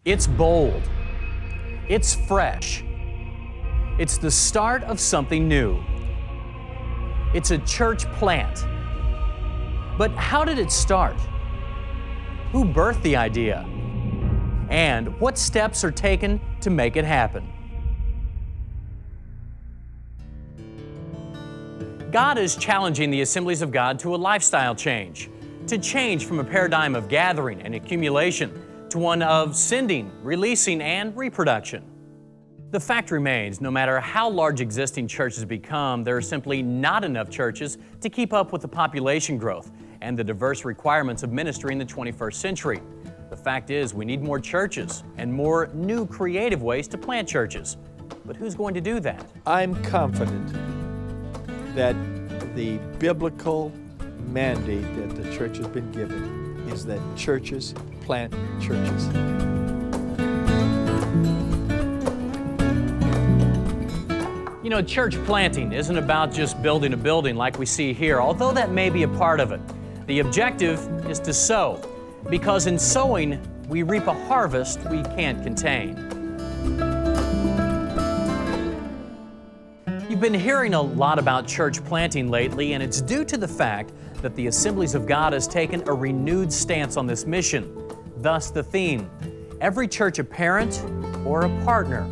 It's bold. It's fresh. It's the start of something new. It's a church plant. But how did it start? Who birthed the idea? And what steps are taken to make it happen? God is challenging the Assemblies of God to a lifestyle change, to change from a paradigm of gathering and accumulation to one of sending, releasing, and reproduction. The fact remains, no matter how large existing churches become, there are simply not enough churches to keep up with the population growth and the diverse requirements of ministry in the 21st century. The fact is, we need more churches and more new creative ways to plant churches. But who's going to do that? I'm confident that the biblical mandate that the church has been given is that churches plant churches. You know, church planting isn't about just building a building like we see here, although that may be a part of it. The objective is to sow, because in sowing, we reap a harvest we can't contain. You've been hearing a lot about church planting lately, and it's due to the fact that the Assemblies of God has taken a renewed stance on this mission. Thus the theme, every church a parent or a partner.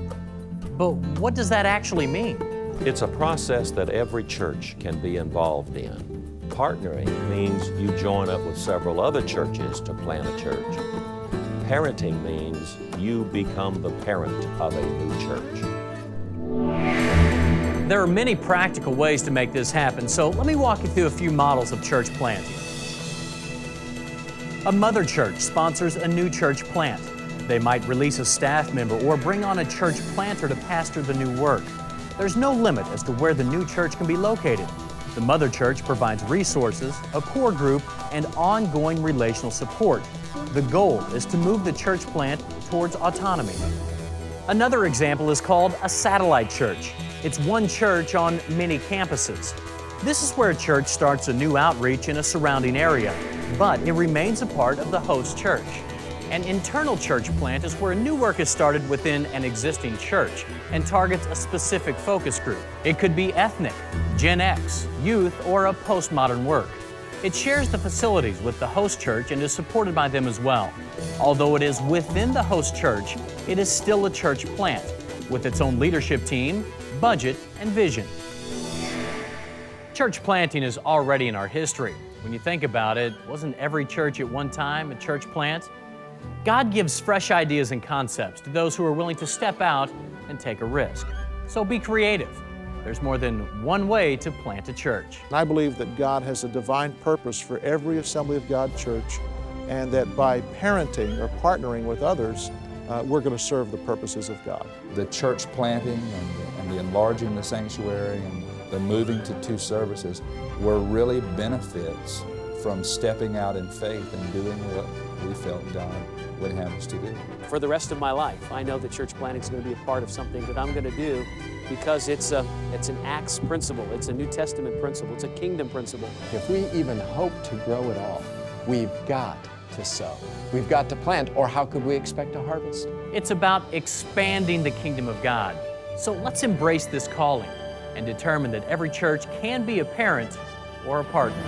But what does that actually mean? It's a process that every church can be involved in. Partnering means you join up with several other churches to plant a church. Parenting means you become the parent of a new church. There are many practical ways to make this happen, so let me walk you through a few models of church planting. A mother church sponsors a new church plant. They might release a staff member or bring on a church planter to pastor the new work. There's no limit as to where the new church can be located. The mother church provides resources, a core group, and ongoing relational support. The goal is to move the church plant towards autonomy. Another example is called a satellite church. It's one church on many campuses. This is where a church starts a new outreach in a surrounding area, but it remains a part of the host church. An internal church plant is where a new work is started within an existing church and targets a specific focus group. It could be ethnic, Gen X, youth, or a postmodern work. It shares the facilities with the host church and is supported by them as well. Although it is within the host church, it is still a church plant with its own leadership team, budget, and vision. Church planting is already in our history. When you think about it, wasn't every church at one time a church plant? God gives fresh ideas and concepts to those who are willing to step out and take a risk. So be creative. There's more than one way to plant a church. I believe that God has a divine purpose for every Assembly of God church, and that by parenting or partnering with others, we're going to serve the purposes of God. The church planting and the enlarging the sanctuary and the moving to 2 services were really benefits from stepping out in faith and doing what we felt God would have us to do. For the rest of my life, I know that church planting is going to be a part of something that I'm going to do because it's an Acts principle, it's a New Testament principle, it's a kingdom principle. If we even hope to grow at all, we've got to sow. We've got to plant, or how could we expect a harvest? It's about expanding the kingdom of God. So let's embrace this calling and determine that every church can be a parent or a partner.